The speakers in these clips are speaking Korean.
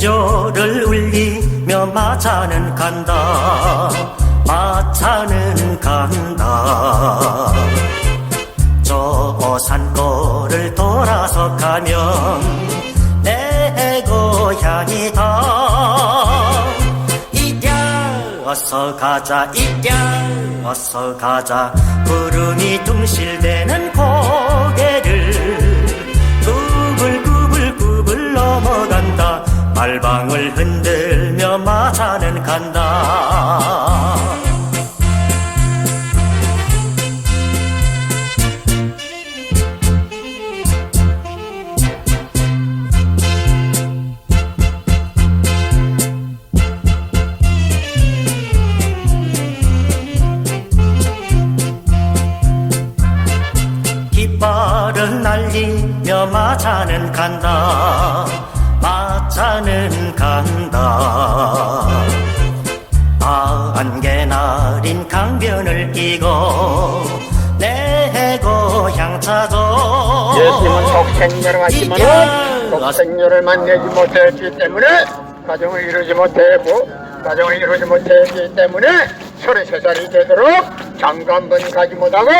반주를 울리며 마차는 간다. 마차는 간다. 저 산골을 돌아서 가면 내 고향이다. 이랴 어서 가자, 이랴 어서 가자. 구름이 둥실대는 고개를 구불구불구불 넘어간다. 말방울 흔들며 마차는 간다. 깃발을 날리며 마차는 간다. 마차는 간다. 안개 날인 강변을 끼고 내 고향 찾아. 예수님은 독생녀를 왔지만 독생녀를 만나지 못했기 때문에 가정을 이루지 못했고, 가정을 이루지 못했기 때문에 33살이 되도록 장가 한 번 가지 못하고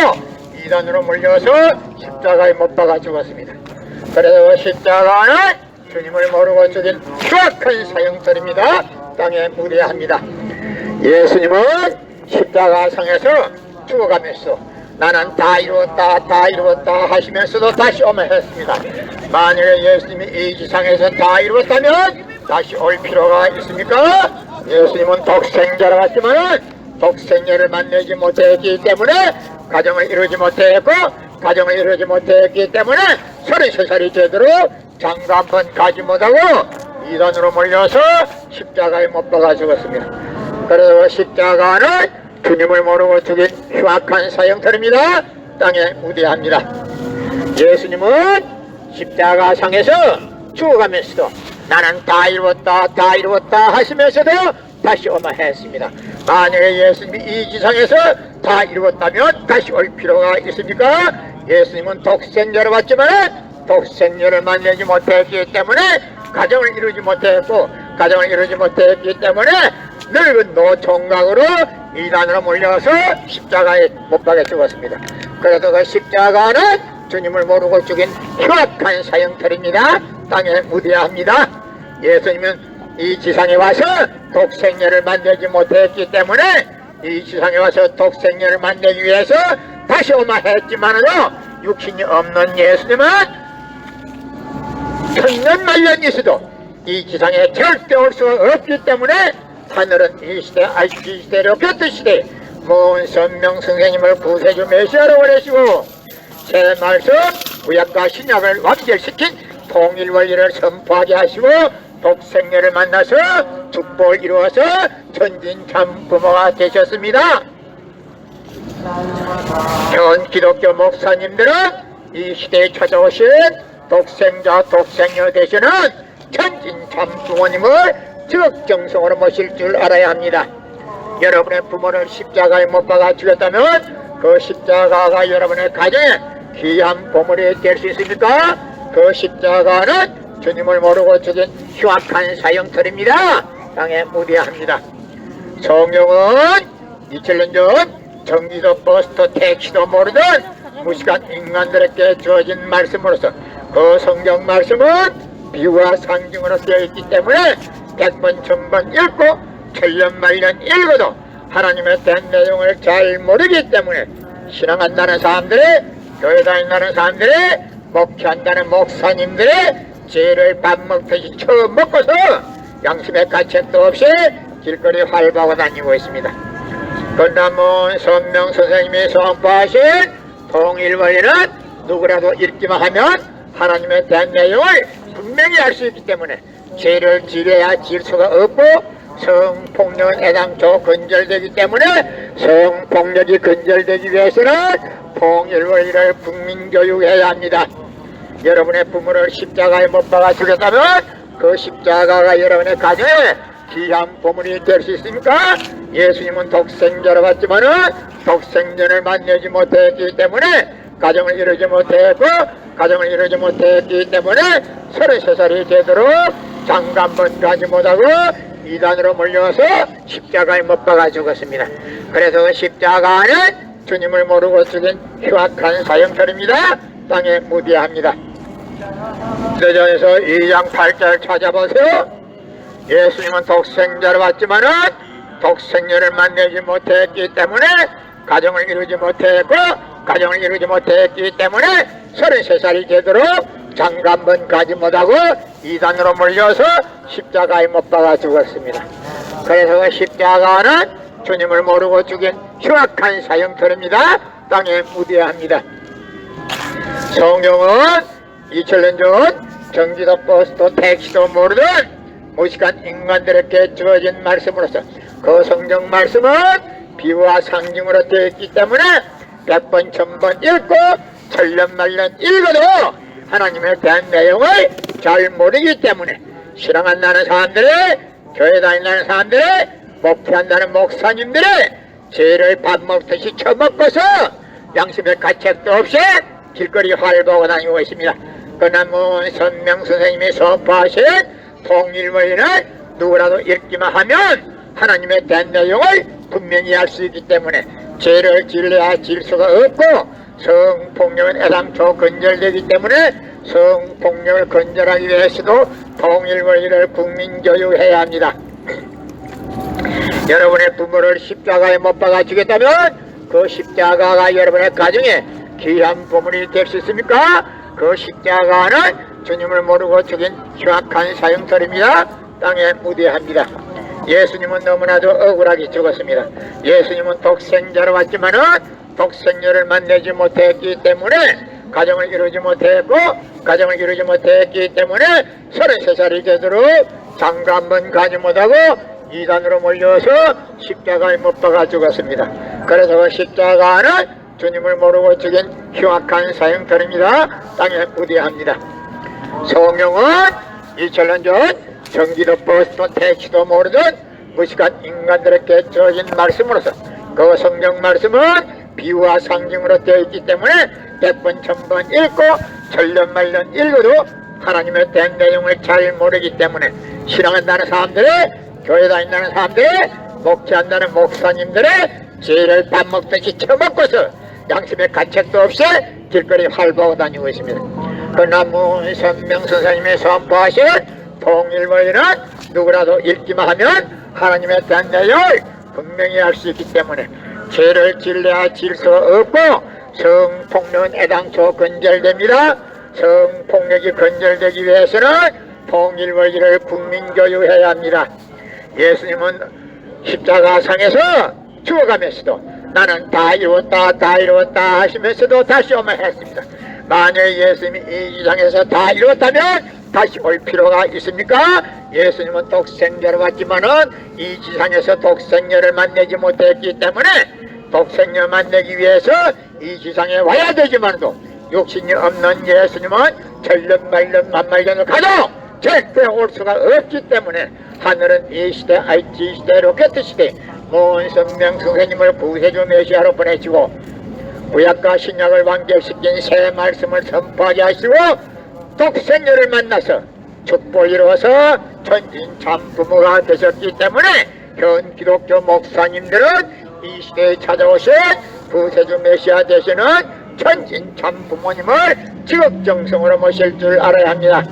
이단으로 몰려서 십자가에 못 박아 죽었습니다. 그래서 십자가는 주님을 모르고 죽인 추악한 사형들입니다. 땅에 무대합니다. 예수님은 십자가상에서 죽어가면서 나는 다 이루었다 하시면서도 다시 오며 했습니다. 만약에 예수님이 이 지상에서 다 이루었다면 다시 올 필요가 있습니까? 예수님은 독생자라 했지만 독생녀를 만나지 못했기 때문에 가정을 이루지 못했고, 가정을 이루지 못했기 때문에 33살이 되도록 장가 한 번 가지 못하고 이단으로 몰려서 십자가에 못 박아 죽었습니다. 그래서 십자가는 주님을 모르고 죽인 흉악한 사형터입니다. 땅에 무대합니다. 예수님은 십자가상에서 죽어가면서도 나는 다 이루었다 하시면서도 다시 오마 했습니다. 만약에 예수님이 이 지상에서 다 이루었다면 다시 올 필요가 있습니까? 예수님은 독생자로 왔지만 독생녀를 만나지 못했기 때문에 가정을 이루지 못했고, 가정을 이루지 못했기 때문에 늙은 노총각으로 이단으로 몰려서 십자가에 못 박아 죽었습니다. 그래도 그 십자가는 주님을 모르고 죽인 흉악한 사형터입니다. 땅에 묻어야 합니다. 예수님은 이 지상에 와서 독생녀를 만나지 못했기 때문에 이 지상에 와서 독생녀를 만나기 위해서 다시 오마 했지만은 육신이 없는 예수님은 천년만년이 있어도 이 지상에 절대 올 수가 없기 때문에 하늘은 이 시대 이 시대로 볕드 시대 모은 선명 선생님을 구세주 메시아로 보내시고 새 말씀 구약과 신약을 완결시킨 통일 원리를 선포하게 하시고 독생녀를 만나서 축복을 이루어서 천진참 부모가 되셨습니다. 현 기독교 목사님들은 이 시대에 찾아오신 독생자 독생녀 되시는 천진참 부모님을 적정성으로 모실 줄 알아야 합니다. 여러분의 부모를 십자가에 못 박아 죽였다면 그 십자가가 여러분의 가정에 귀한 보물이 될 수 있습니까? 그 십자가는 주님을 모르고 죽인 흉악한 사형터입니다. 땅에 묻어야 합니다. 성경은 2000년 전 전기도 버스도 택시도 모르던 무식한 인간들에게 주어진 말씀으로서 그 성경 말씀은 비유와 상징으로 쓰여있기 때문에 100번 1000번 읽고 천년만년 읽어도 하나님에 대한 내용을 잘 모르기 때문에 신앙한다는 사람들이, 교회 다닌다는 사람들이, 목회한다는 목사님들이 죄를 밥 먹듯이 처먹고서 양심의 가책도 없이 길거리 활보하고 다니고 있습니다. 건남문 선명 선생님이 선포하신 통일원리는 누구라도 읽기만 하면 하나님에 대한 내용을 분명히 알 수 있기 때문에 죄를 지려야 질 수가 없고, 성폭력은 애당초 근절되기 때문에 성폭력이 근절되기 위해서는 통일원리를 국민교육해야 합니다. 여러분의 부모를 십자가에 못 박아 죽였다면 그 십자가가 여러분의 가정에 귀한 보물이 될 수 있습니까? 예수님은 독생자로 왔지만은 독생자를 만나지 못했기 때문에 가정을 이루지 못했고, 가정을 이루지 못했기 때문에 33살이 되도록 장가 한 번 가지 못하고 이단으로 몰려서 십자가에 못 박아 죽었습니다. 그래서 그 십자가는 주님을 모르고 죽인 흉악한 사형설입니다. 땅에 무디합니다. 대전에서 2장 8절 찾아보세요. 예수님은 독생자로 왔지만은 독생녀를 만나지 못했기 때문에 가정을 이루지 못했고, 가정을 이루지 못했기 때문에 33살이 되도록 장가 한 번 가지 못하고 이단으로 몰려서 십자가에 못 박아 죽었습니다. 그래서 그 십자가는 주님을 모르고 죽인 흉악한 사형터입니다. 땅에 묻어야 성경은 2000년 전 경기도 버스도 택시도 모르던 무식한 인간들에게 주어진 말씀으로서 그 성경 말씀은 비유와 상징으로 되어 있기 때문에 100번 1000번 읽고 천년만년 읽어도 하나님에 대한 내용을 잘 모르기 때문에 신앙한다는 사람들이, 교회 다닌다는 사람들이, 목회한다는 목사님들이 죄를 밥 먹듯이 처먹고서 양심의 가책도 없이 길거리 활보고 다니고 있습니다. 그러나 선명 선생님이 선포하신 통일원리는 누구라도 읽기만 하면 하나님에 대한 내용을 분명히 알 수 있기 때문에 죄를 질러야 질 수가 없고, 성폭력은 애당초 건절되기 때문에 성폭력을 건절하기 위해서도 통일원리를 국민교육해야 합니다. 여러분의 부모를 십자가에 못 박아 주겠다면 그 십자가가 여러분의 가정에 귀한 보물이 될 수 있습니까? 그 십자가는 주님을 모르고 죽인 흉악한 사형설입니다. 땅에 묻어야 예수님은 너무나도 억울하게 죽었습니다. 예수님은 독생자로 왔지만은 독생녀를 만나지 못했기 때문에 가정을 이루지 못했고, 가정을 이루지 못했기 때문에 33살이 되도록 장가 한 번 가지 못하고 이단으로 몰려서 십자가에 못 박아 죽었습니다. 그래서 그 십자가는 주님을 모르고 죽인 흉악한 사형터입니다. 땅에 묻어야 성경은 2000년 전 경기도 버스도 택시도 모르던 무식한 인간들에게 주어진 말씀으로서 그 성경 말씀은 비유와 상징으로 되어 있기 때문에 100번 1000번 읽고 천년만년 읽어도 하나님에 대한 내용을 잘 모르기 때문에 신앙한다는 사람들이, 교회 다닌다는 사람들이, 목회한다는 목사님들이 죄를 밥 먹듯이 처먹고서 양심의 가책도 없이 길거리 활보고 다니고 있습니다. 그러나 선명 선생님이 선포하신 통일원리는 누구라도 읽기만 하면 하나님에 대한 내용을 분명히 알 수 있기 때문에 죄를 질러야 질 수가 없고, 성폭력은 애당초 건절됩니다. 성폭력이 건절되기 위해서는 통일원리를 국민교육해야 합니다. 예수님은 십자가상에서 죽어가면서도 나는 다 이루었다 하시면서도 다시 오면 했습니다. 만약 예수님이 이 세상에서 다 이루었다면 다시 올 필요가 있습니까? 예수님은 독생자로 왔지만은 이 지상에서 독생녀를 만나지 못했기 때문에 독생녀 만나기 위해서 이 지상에 와야 되지만도 욕심이 없는 예수님은 천년만년 만만년을 가도 절대 올 수가 없기 때문에 하늘은 이 시대, IT 시대, 로켓 시대 문선명 선생님을 구세주 메시아로 보내시고 구약과 신약을 완결시킨 새 말씀을 선포하게 하시고 독생녀를 만나서 축복을 이루어서 천진참부모가 되셨기 때문에 현 기독교 목사님들은 이 시대에 찾아오신 구세주 메시아 되시는 천진참부모님을 지극정성으로 모실 줄 알아야 합니다.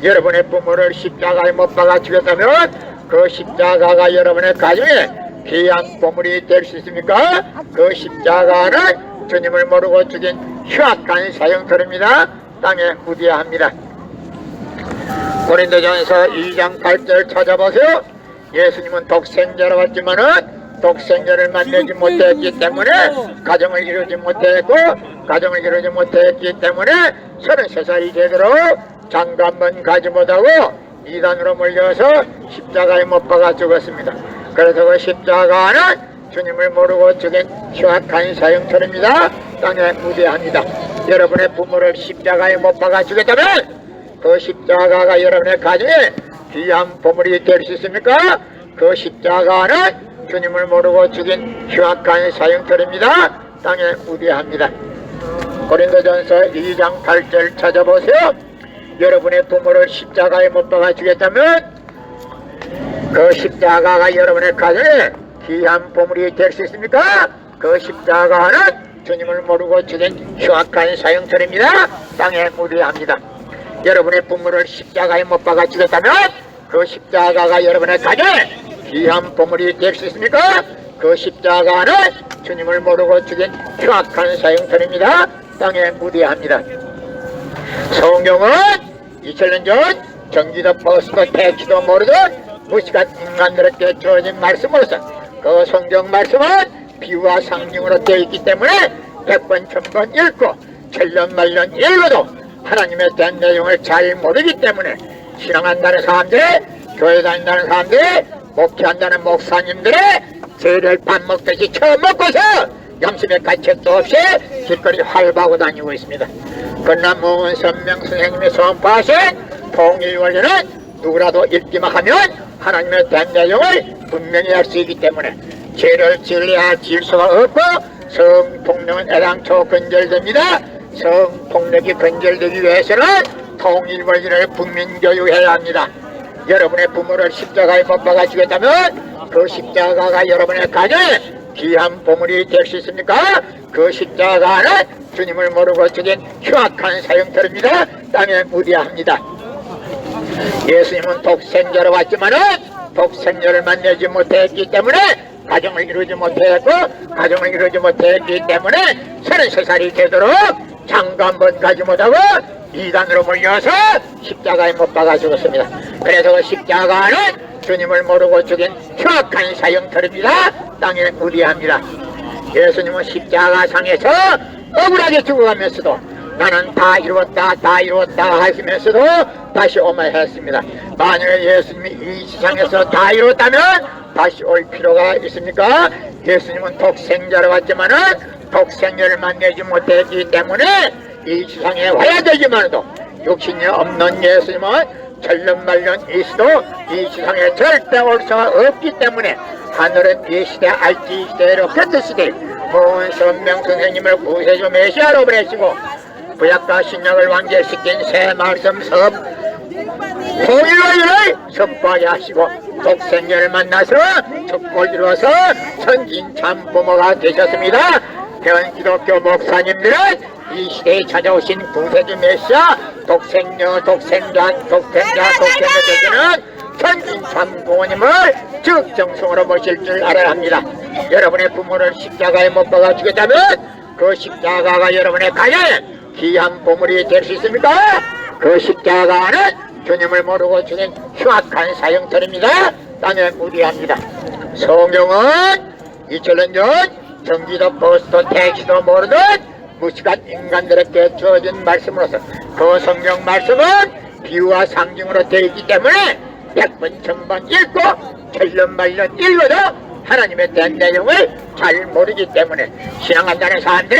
여러분의 부모를 십자가에 못 박아 죽였다면 그 십자가가 여러분의 가정에 귀한 보물이 될 수 있습니까? 그 십자가는 주님을 모르고 죽인 흉악한 사형터입니다. 땅에 묻어야 합니다. 고린도전서 2장 8절 찾아보세요. 예수님은 독생자로 왔지만은 독생자를 만나지 못했기 때문에 가정을 이루지 못했고, 가정을 이루지 못했기 때문에 33살이 되도록 장가 한 번 가지 못하고 이단으로 몰려서 십자가에 못 박아 죽었습니다. 그래서 그 십자가는 주님을 모르고 죽인 흉악한 사형터입니다. 땅에 묻어야 합니다. 여러분의 부모를 십자가에 못 박아 죽였다면 그 십자가가 여러분의 가정에 귀한 보물이 될 수 있습니까? 그 십자가는 주님을 모르고 죽인 흉악한 사형터입니다. 땅에 묻어야 합니다. 고린도전서 2장 8절 찾아보세요. 여러분의 부모를 십자가에 못 박아 주겠다면 그 십자가가 여러분의 가정에 귀한 보물이 될 수 있습니까? 그 십자가는 주님을 모르고 주된 흉악한 사형터입니다. 땅에 무리합니다. 여러분의 부모를 십자가에 못 박아 주겠다면 그 십자가가 여러분의 가정에 귀한 보물이 될 수 있습니까? 그 십자가는 주님을 모르고 주된 흉악한 사형터입니다. 땅에 무리합니다. 성경은 2000년 전 전기도 버스도 택시도 모르던 무식한 인간들에게 주어진 말씀으로서 그 성경 말씀은 비유와 상징으로 되어 있기 때문에 100번 1000번 읽고 천년 만년 읽어도 하나님에 대한 내용을 잘 모르기 때문에 신앙한다는 사람들, 교회 다닌다는 사람들, 목회한다는 목사님들의 죄를 밥 먹듯이 처먹고서 양심의 가책도 없이 길거리 활보하고 다니고 있습니다. 그러나 문선명 선생님이 선포하신 통일원리는 누구라도 읽기만 하면 하나님의 대한 내용을 분명히 알 수 있기 때문에 죄를 지으려야 지을 수가 없고 성폭력은 애당초 근절됩니다. 성폭력이 근절되기 위해서는 통일원리를 국민교육해야 합니다. 여러분의 부모를 십자가에 못 박아 주겠다면 그 십자가가 여러분의 가정에 귀한 보물이 될 수 있습니까? 그 십자가는 주님을 모르고 주된 흉악한 사형터입니다. 땅에 무리합니다. 예수님은 독생자로 왔지만은 독생자를 만나지 못했기 때문에 가정을 이루지 못했고 가정을 이루지 못했기 때문에 33살이 되도록 장가 한 번 가지 못하고 이단으로 몰려서 십자가에 못 박아 죽었습니다. 그래서 그 십자가는 주님을 모르고 죽인 흉악한 사형터입니다. 땅에 무리합니다. 예수님은 십자가상에서 억울하게 죽어가면서도 나는 다 이루었다 하시면서도 다시 오마 했습니다. 만약에 예수님이 이 세상에서 다 이루었다면 다시 올 필요가 있습니까? 예수님은 독생자로 왔지만은 독생자를 만나지 못했기 때문에 이 세상에 와야 되지만도 육신이 없는 예수님은 천년만년 있어도 이 세상에 절대 올 수가 없기 때문에 하늘은 이 시대 알지 시대로 곁을 시대 문선명 선생님을 구세주 메시아로 보내시고 구약과 신약을 완결시킨 새 말씀 섭 통일원리를 선포하게 하시고 독생자를 만나서 축복을 이루어서 천진 참부모가 되셨습니다. 현 기독교 목사님들은 이 시대에 찾아오신 구세주 메시아 독생자 되시는 천진 참부모님을 적정성으로 모실 줄 알아야 합니다. 여러분의 부모를 십자가에 못 박아 주겠다면 그 십자가가 여러분의 가정에 귀한 보물이 될 수 있습니까? 그 십자가는 주님을 모르고 주는 흉악한 사형터입니다. 땅에 무리합니다. 성경은 2000년 전 전기도 버스도 택시도 모르던 무식한 인간들에게 주어진 말씀으로서 그 성경 말씀은 비유와 상징으로 되어 있기 때문에 100번 1000번 읽고 천년 만년 읽어도 하나님에 대한 내용을 잘 모르기 때문에 신앙한다는 사람들,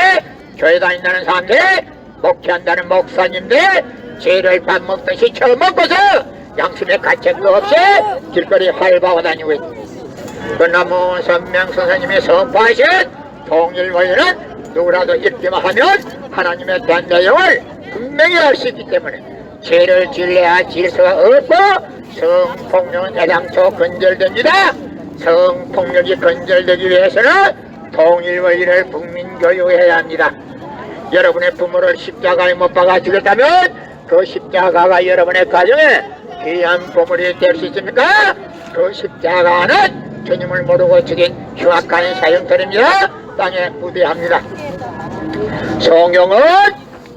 교회 다닌다는 사람들, 목회한다는 목사님들 죄를 밥 먹듯이 처먹고서 양심의 가책도 없이 길거리 활보하고 다니고 있습니다. 그러나 문선명 선생님이 선포하신 통일원리는 누구라도 읽기만 하면 하나님에 대한 내용을 분명히 알 수 있기 때문에 죄를 지으려야 지을 수가 없고 성폭력은 애당초 근절됩니다. 성폭력이 근절되기 위해서는 통일원리를 국민교육해야 합니다. 여러분의 부모를 십자가에 못 박아 주겠다면 그 십자가가 여러분의 가정에 귀한 보물이 될 수 있습니까? 그 십자가는 주님을 모르고 죽인 흉악한 사형터입니다. 땅에 무대합니다. 성경은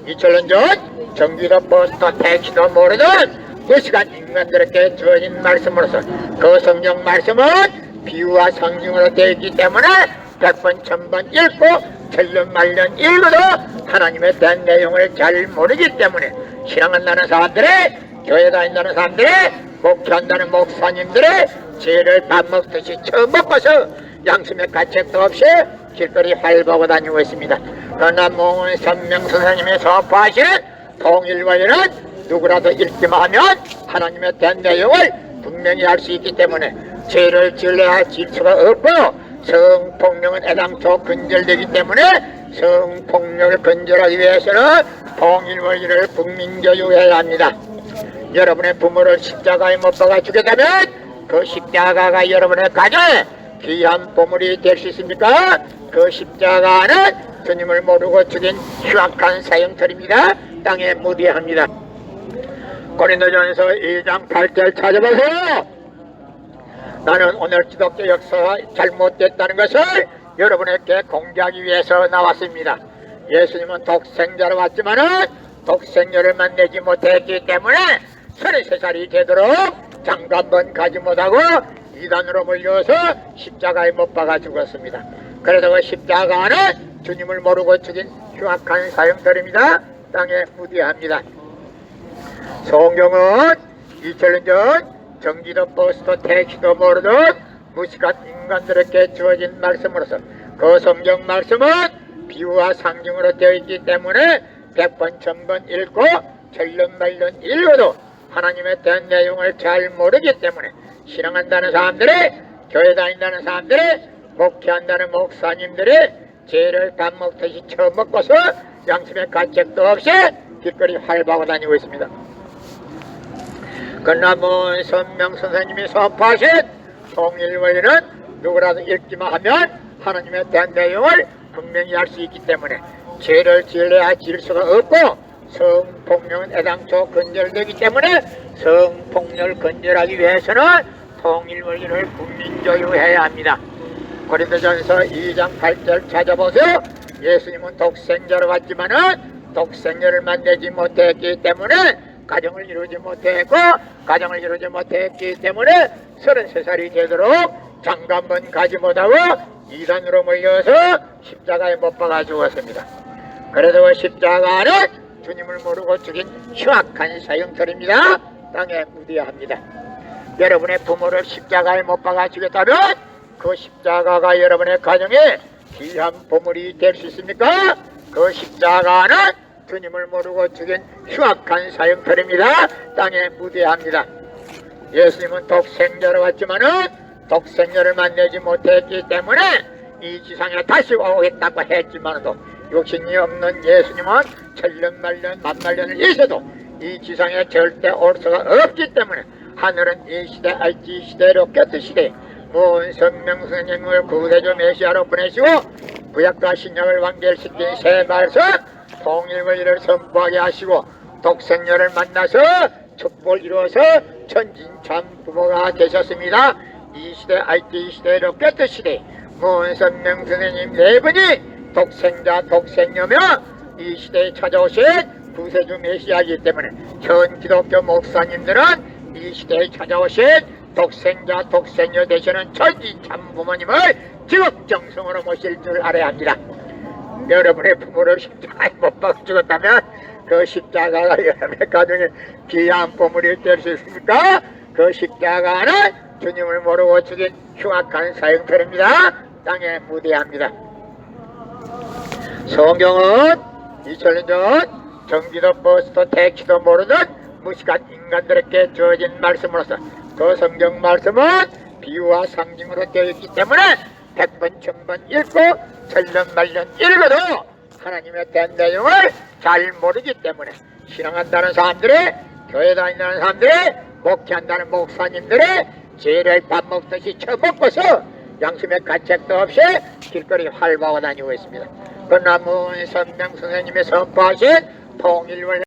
2000년 전 전기도 버스도 택시도 모르던 무식한 인간들에게 주어진 말씀으로서 그 성경 말씀은 비유와 상징으로 되어 있기 때문에 100번 1000번 읽고 천년 만년 읽어도 하나님에 대한 내용을 잘 모르기 때문에 신앙한다는 사람들의 교회 다닌다는 사람들의 목회한다는 목사님들의 죄를 밥 먹듯이 처먹고서 양심의 가책도 없이 길거리 활보하고 다니고 있습니다. 그러나 문선명 선생님이 선포하신 통일원리는 누구라도 읽기만 하면 하나님에 대한 내용을 분명히 알 수 있기 때문에 죄를 지으려야 지을 수가 없고 성폭력은 애당초 근절되기 때문에 성폭력을 근절하기 위해서는 통일원리를 국민교육해야 합니다. 여러분의 부모를 십자가에 못 박아 죽였다면 그 십자가가 여러분의 가정에 귀한 보물이 될 수 있습니까? 그 십자가는 주님을 모르고 죽인 흉악한 사형터입니다. 땅에 무대합니다. 고린도전서 2장 8절 찾아보세요. 나는 오늘 기독교 역사가 잘못됐다는 것을 여러분에게 공개하기 위해서 나왔습니다. 예수님은 독생자로 왔지만은 독생녀를 내지 못했기 때문에 33살이 되도록 장가 한 번 가지 못하고 이단으로 몰려서 십자가에 못 박아 죽었습니다. 그래서 그 십자가는 주님을 모르고 죽인 흉악한 사형들입니다. 땅에 무대합니다. 성경은 2000년 전 전기도 버스도 택시도 모르던 무식한 인간들에게 주어진 말씀으로서 그 성경 말씀은 비유와 상징으로 되어 있기 때문에 100번 1000번 읽고 절름말름 읽어도 하나님에 대한 내용을 잘 모르기 때문에 신앙한다는 사람들이, 교회 다닌다는 사람들이, 목회한다는 목사님들이 죄를 밥 먹듯이 처먹고서 양심의 가책도 없이 길거리 활보하고 다니고 있습니다. 그러나 문선명 선생님이 선포하신 통일원리는 누구라도 읽기만 하면 하나님에 대한 내용을 분명히 알 수 있기 때문에 죄를 지으려야 지을 수가 없고 성폭력은 애당초 근절되기 때문에 성폭력을 근절하기 위해서는 통일원리를 국민교육해야 합니다. 고린도전서 2장 8절 찾아보세요. 예수님은 독생자로 왔지만은 독생녀를 만나지 못했기 때문에 가정을 이루지 못했고 가정을 이루지 못했기 때문에 33살이 되도록 장가 한 번 가지 못하고 이단으로 몰려서 십자가에 못 박아 죽었습니다. 그래서 그 십자가는 주님을 모르고 죽인 흉악한 사형터입니다. 땅에 무대합니다. 여러분의 부모를 십자가에 못 박아 죽였다면 그 십자가가 여러분의 가정에 귀한 보물이 될 수 있습니까? 그 십자가는 주님을 모르고 죽인 흉악한 사형터입니다. 땅에 무대합니다. 예수님은 독생자로 왔지만은 독생녀를 만나지 못했기 때문에 이 지상에 다시 오겠다고 했지만도 욕심이 없는 예수님은 천년만년 만만년을 있어도 이 지상에 절대 올 수가 없기 때문에 하늘은 이 시대 알지 시대로 꼈듯 시대 문선명 선생님을 구세주 메시아로 보내시고 구약과 신약을 완결시킨 새 말씀 통일원리를 선포하게 하시고 독생녀를 만나서 축복을 이루어서 천진참 부모가 되셨습니다. 이 시대 알지 시대로 꼈듯 시대 문선명 선생님 네 분이 독생자 독생녀며 이 시대에 찾아오신 구세주 메시아이기 때문에 현 기독교 목사님들은 이 시대에 찾아오신 독생자 독생녀 되시는 천지참 부모님을 지극정성으로 모실 줄 알아야 합니다. 여러분의 부모를 십자가에 못 박아 죽었다면 그 십자가가 여러분의 가정에 귀한 보물이 될 수 있습니까? 그 십자가는 주님을 모르고 죽인 흉악한 사형터입니다. 땅에 무대합니다. 성경은 2000년 전 전기도 버스도 택시도 모르는 무식한 인간들에게 주어진 말씀으로서 그 성경 말씀은 비유와 상징으로 되어 있기 때문에 100번 1000번 읽고 천년만년 읽어도 하나님에 대한 내용을 잘 모르기 때문에 신앙한다는 사람들이, 교회 다닌다는 사람들이, 목회한다는 목사님들이 죄를 밥 먹듯이 처먹고서 양심의 가책도 없이 길거리 활보하고 다니고 있습니다. 그러나 문선명 선생님이 선포하신 통일원리